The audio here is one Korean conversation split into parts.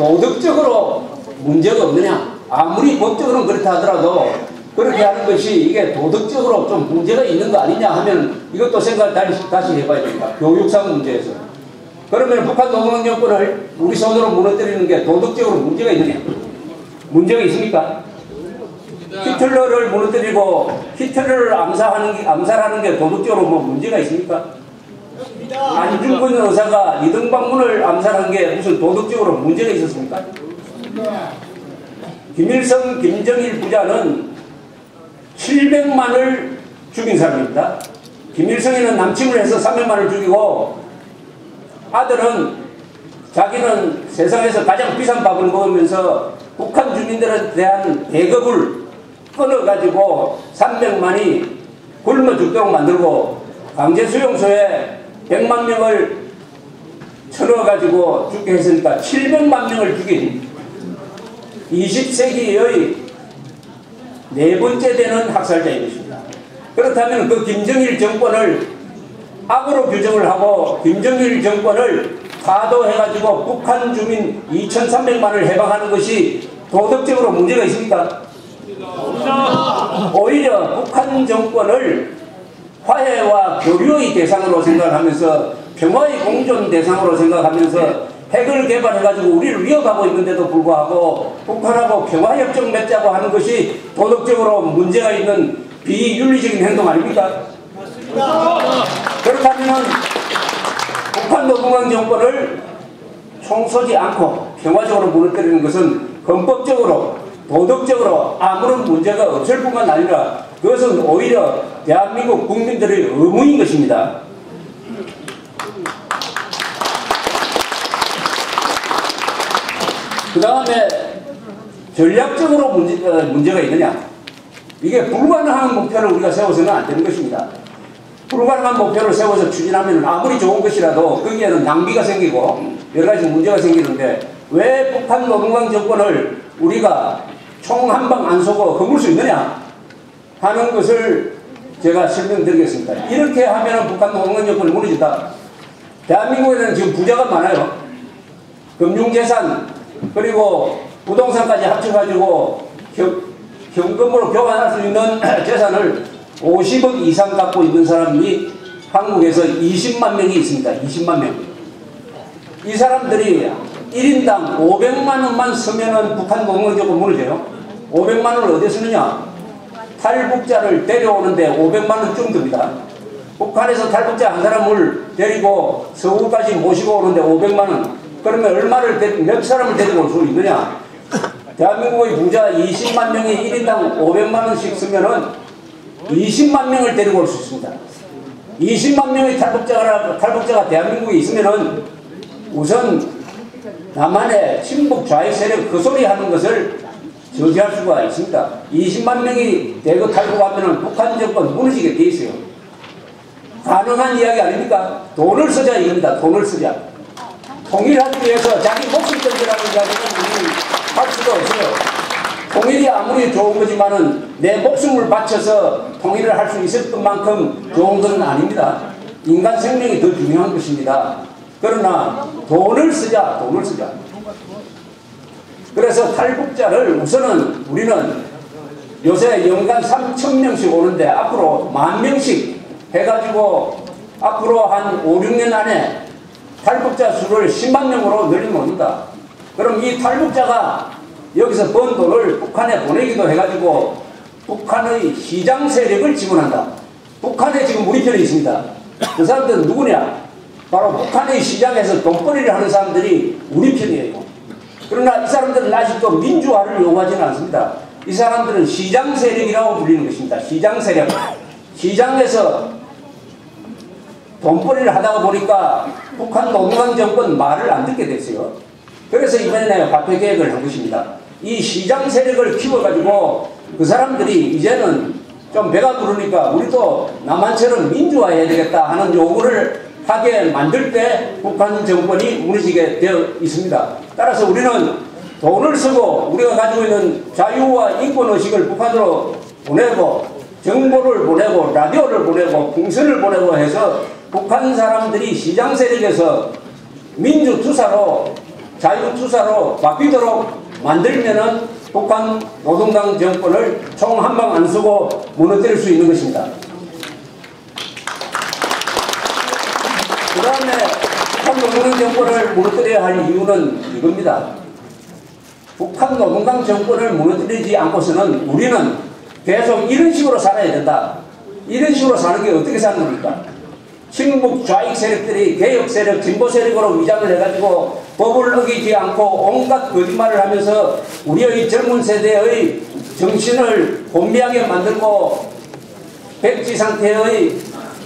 도덕적으로 문제가 없느냐? 아무리 법적으로는 그렇다 하더라도 그렇게 하는 것이 이게 도덕적으로 좀 문제가 있는 거 아니냐 하면 이것도 생각을 다시 해봐야 됩니다. 교육상 문제에서. 그러면 북한 노동당 정권을 우리 손으로 무너뜨리는 게 도덕적으로 문제가 있느냐? 문제가 있습니까? 히틀러를 무너뜨리고 히틀러를 암살하는 게 도덕적으로 뭐 문제가 있습니까? 안중근 의사가 이등박문을 암살한 게 무슨 도덕적으로 문제가 있었습니까? 김일성, 김정일 부자는 700만을 죽인 사람입니다. 김일성이는 남침을 해서 300만을 죽이고 아들은 자기는 세상에서 가장 비싼 밥을 먹으면서 북한 주민들에 대한 배급을 끊어가지고 300만이 굶어 죽도록 만들고 강제수용소에 100만 명을 쳐넣어가지고 죽게 했으니까 700만 명을 죽인 20세기의 네 번째 되는 학살자인 것입니다. 그렇다면 그 김정일 정권을 악으로 규정을 하고 김정일 정권을 가도해가지고 북한 주민 2,300만을 해방하는 것이 도덕적으로 문제가 있습니까? 오히려 북한 정권을 화해와 교류의 대상으로 생각하면서 평화의 공존 대상으로 생각하면서 핵을 개발해가지고 우리를 위협하고 있는데도 불구하고 북한하고 평화협정 맺자고 하는 것이 도덕적으로 문제가 있는 비윤리적인 행동 아닙니까? 그렇다면 북한 노동당 정권을 총 쏘지 않고 평화적으로 무너뜨리는 것은 헌법적으로 도덕적으로 아무런 문제가 없을 뿐만 아니라 그것은 오히려 대한민국 국민들의 의무인 것입니다. 그 다음에 전략적으로 문제가 있느냐? 이게 불가능한 목표를 우리가 세워서는 안 되는 것입니다. 불가능한 목표를 세워서 추진하면 아무리 좋은 것이라도 거기에는 낭비가 생기고 여러 가지 문제가 생기는데 왜 북한 노동당 정권을 우리가 총 한 방 안 쏘고 허물 수 있느냐 하는 것을 제가 설명드리겠습니다. 이렇게 하면 북한 노동당 정권이 무너진다. 대한민국에는 지금 부자가 많아요. 금융재산 그리고 부동산까지 합쳐가지고 현금으로 교환할 수 있는 재산을 50억 이상 갖고 있는 사람이 한국에서 20만 명이 있습니다. 20만 명. 이 사람들이 1인당 500만 원만 쓰면은 북한 노동당정권 무너져요. 500만 원을 어디에 쓰느냐? 탈북자를 데려오는데 500만 원쯤 듭니다. 북한에서 탈북자 한 사람을 데리고 서울까지 모시고 오는데 500만 원. 그러면 몇 사람을 데리고 올 수 있느냐? 대한민국의 부자 20만 명이 1인당 500만 원씩 쓰면은 20만 명을 데리고 올 수 있습니다. 20만 명의 탈북자가 대한민국에 있으면은 우선 남한의 친북 좌익 세력 그 소리 하는 것을 저지할 수가 있습니다. 20만 명이 대거 탈북하면은 북한 정권 무너지게 돼 있어요. 가능한 이야기 아닙니까? 돈을 쓰자 이겁니다. 돈을 쓰자. 통일하기 위해서 자기 목숨 던지라는 이야기는 우리 할 수도 없어요. 통일이 아무리 좋은 거지만은 내 목숨을 바쳐서 통일을 할 수 있을 것만큼 좋은 것은 아닙니다. 인간 생명이 더 중요한 것입니다. 그러나 돈을 쓰자. 돈을 쓰자. 그래서 탈북자를 우선은 우리는 요새 연간 3,000명씩 오는데 앞으로 10,000명씩 해가지고 앞으로 한 5, 6년 안에 탈북자 수를 10만 명으로 늘리면 옵니다. 그럼 이 탈북자가 여기서 번 돈을 북한에 보내기도 해가지고 북한의 시장 세력을 지원한다. 북한에 지금 우리 편에 있습니다. 그 사람들은 누구냐? 바로 북한의 시장에서 돈벌이를 하는 사람들이 우리 편이에요. 그러나 이 사람들은 아직도 민주화를 요구하지는 않습니다. 이 사람들은 시장 세력이라고 불리는 것입니다. 시장 세력. 시장에서 돈벌이를 하다가 보니까 북한 노동당 정권 말을 안 듣게 됐어요. 그래서 이번에 화폐 계획을 한 것입니다. 이 시장 세력을 키워가지고 그 사람들이 이제는 좀 배가 부르니까 우리도 남한처럼 민주화해야 되겠다 하는 요구를 하게 만들 때 북한 정권이 무너지게 되어 있습니다. 따라서 우리는 돈을 쓰고 우리가 가지고 있는 자유와 인권의식을 북한으로 보내고 정보를 보내고 라디오를 보내고 풍선을 보내고 해서 북한 사람들이 시장 세력에서 민주투사로 자유투사로 바뀌도록 만들면은 북한 노동당 정권을 총 한 방 안 쓰고 무너뜨릴 수 있는 것입니다. 그 다음에 북한 노동당 정권을 무너뜨려야 할 이유는 이겁니다. 북한 노동당 정권을 무너뜨리지 않고서는 우리는 계속 이런 식으로 살아야 된다. 이런 식으로 사는 게 어떻게 사는 겁니까? 친북 좌익 세력들이 개혁 세력, 진보 세력으로 위장을 해가지고 법을 어기지 않고 온갖 거짓말을 하면서 우리의 젊은 세대의 정신을 곤비하게 만들고 백지 상태의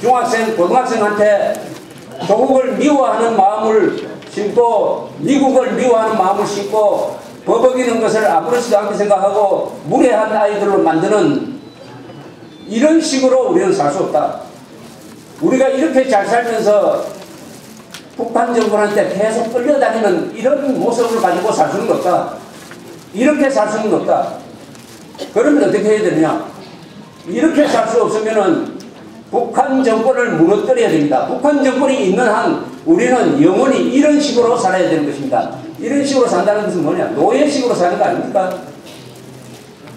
중학생, 고등학생한테 조국을 미워하는 마음을 심고 미국을 미워하는 마음을 심고 법 어기는 것을 아무렇지도 않게 생각하고 무례한 아이들로 만드는 이런 식으로 우리는 살 수 없다. 우리가 이렇게 잘 살면서 북한 정권한테 계속 끌려다니는 이런 모습을 가지고 살 수는 없다. 이렇게 살 수는 없다. 그러면 어떻게 해야 되느냐? 이렇게 살 수 없으면은 북한 정권을 무너뜨려야 됩니다. 북한 정권이 있는 한 우리는 영원히 이런 식으로 살아야 되는 것입니다. 이런 식으로 산다는 것은 뭐냐? 노예식으로 사는 거 아닙니까?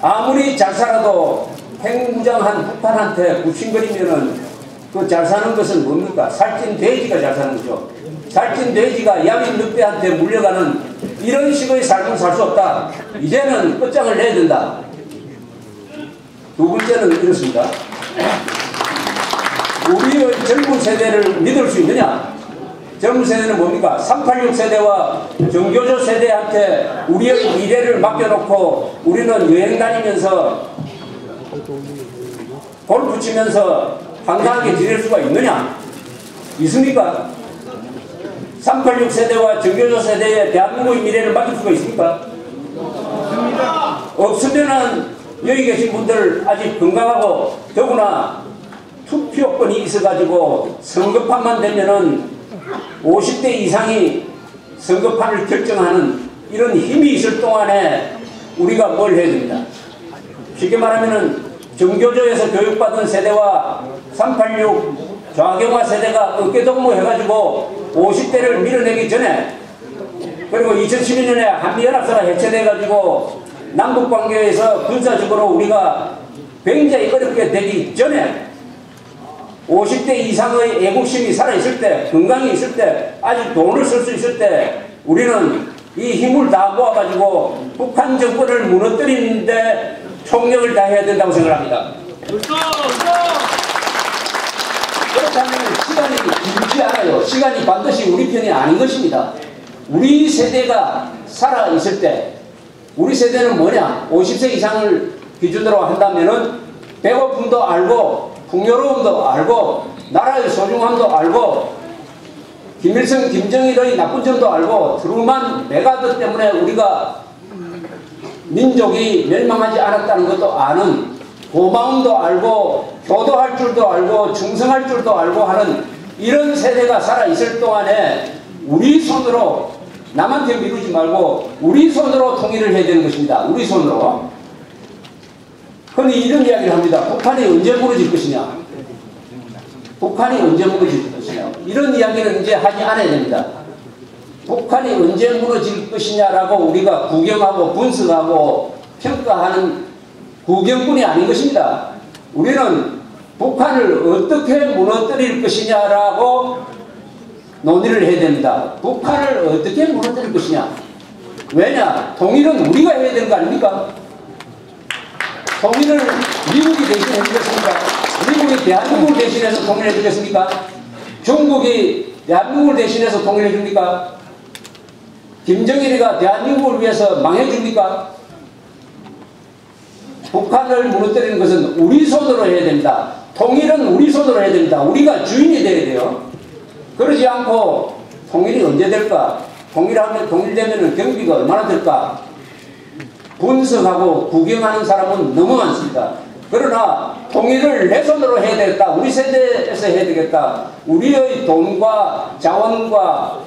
아무리 잘 살아도 핵무장한 북한한테 부침거리면은 그 잘 사는 것은 뭡니까? 살찐 돼지가 잘 사는 거죠. 살찐 돼지가 야윈 늑대한테 물려가는 이런 식의 삶은 살 수 없다. 이제는 끝장을 내야 된다. 두 번째는 이렇습니다. 우리의 젊은 세대를 믿을 수 있느냐? 젊은 세대는 뭡니까? 386 세대와 정교조 세대한테 우리의 미래를 맡겨놓고 우리는 여행 다니면서 골프 치면서 한가하게 지낼 수가 있느냐? 있습니까? 386 세대와 정교조 세대의 대한민국의 미래를 맡길 수가 있습니까? 없으면은 여기 계신 분들 아직 건강하고 더구나 투표권이 있어가지고 선거판만 되면은 50대 이상이 선거판을 결정하는 이런 힘이 있을 동안에 우리가 뭘 해야 됩니다. 쉽게 말하면은 정교조에서 교육받은 세대와 386 좌경화 세대가 어깨동무 해가지고 50대를 밀어내기 전에 그리고 2012년에 한미연합사가 해체돼가지고 남북관계에서 군사적으로 우리가 굉장히 어렵게 되기 전에 50대 이상의 애국심이 살아있을 때, 건강이 있을 때, 아직 돈을 쓸 수 있을 때 우리는 이 힘을 다 모아가지고 북한 정권을 무너뜨리는데 총력을 다해야 된다고 생각합니다. 그렇다면 시간이 길지 않아요. 시간이 반드시 우리 편이 아닌 것입니다. 우리 세대가 살아있을 때 우리 세대는 뭐냐? 50세 이상을 기준으로 한다면은 배고픔도 알고 풍요로움도 알고 나라의 소중함도 알고 김일성, 김정일의 나쁜 점도 알고 트루만 메가드 때문에 우리가 민족이 멸망하지 않았다는 것도 아는 고마움도 알고 효도할 줄도 알고 충성할 줄도 알고 하는 이런 세대가 살아있을 동안에 우리 손으로 남한테 미루지 말고 우리 손으로 통일을 해야 되는 것입니다. 우리 손으로. 그런데 이런 이야기를 합니다. 북한이 언제 무너질 것이냐? 북한이 언제 무너질 것이냐? 이런 이야기는 이제 하지 않아야 됩니다. 북한이 언제 무너질 것이냐라고 우리가 구경하고 분석하고 평가하는 구경꾼이 아닌 것입니다. 우리는 북한을 어떻게 무너뜨릴 것이냐라고 논의를 해야 됩니다. 북한을 어떻게 무너뜨릴 것이냐? 왜냐? 통일은 우리가 해야 되는 거 아닙니까? 통일을 미국이 대신해 주겠습니까? 미국이 대한민국을 대신해서 통일해 주겠습니까? 중국이 대한민국을 대신해서 통일해 줍니까? 김정일이가 대한민국을 위해서 망해 줍니까? 북한을 무너뜨리는 것은 우리 손으로 해야 됩니다. 통일은 우리 손으로 해야 됩니다. 우리가 주인이 돼야 돼요. 그러지 않고 통일이 언제 될까? 통일되면 경비가 얼마나 될까? 분석하고 구경하는 사람은 너무 많습니다. 그러나 통일을 내 손으로 해야 되겠다. 우리 세대에서 해야 되겠다. 우리의 돈과 자원과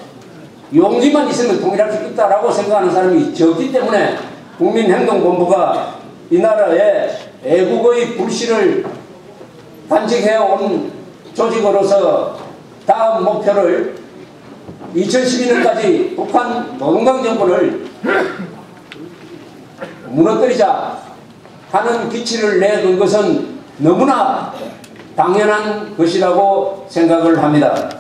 용기만 있으면 통일할 수 있다라고 생각하는 사람이 적기 때문에 국민행동본부가 이 나라의 애국의 불씨를 간직해온 조직으로서 다음 목표를 2012년까지 북한 노동당 정권을 무너뜨리자 하는 기치를 내건 것은 너무나 당연한 것이라고 생각을 합니다.